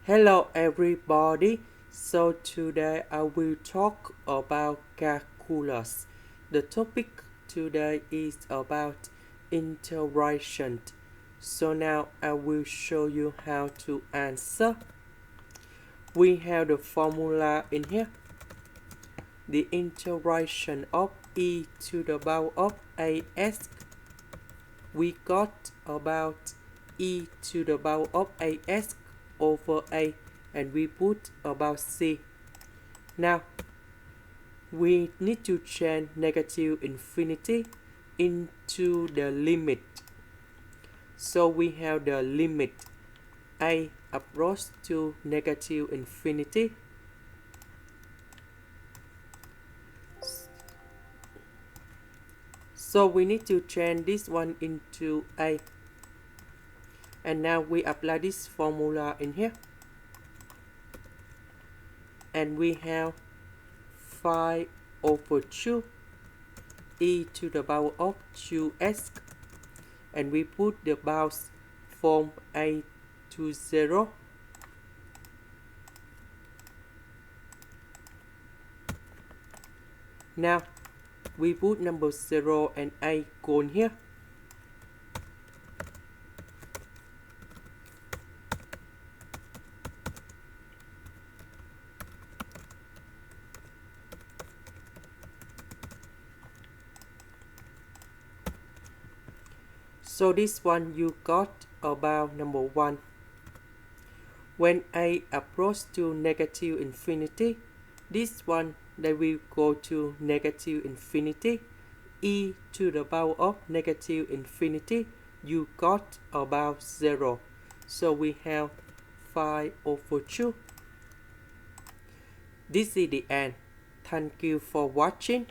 Hello everybody. So today I will talk about calculus. The topic today is about integration. So now I will show you how to answer. We have the formula in here. The integration of e to the power of as. We got about e to the power of as over a, and we put about c. Now we need to change negative infinity into the limit. So we have the limit a approach to negative infinity. So we need to change this one into a. And now we apply this formula in here. And we have 5 over 2 e to the power of 2s. And we put the bounds from a to 0. Now we put number 0 and a gone here. So this one you got about number 1. When a approach to negative infinity, this one they will go to negative infinity. E to the power of negative infinity, you got about 0. So we have 5 over 2. This is the end. Thank you for watching.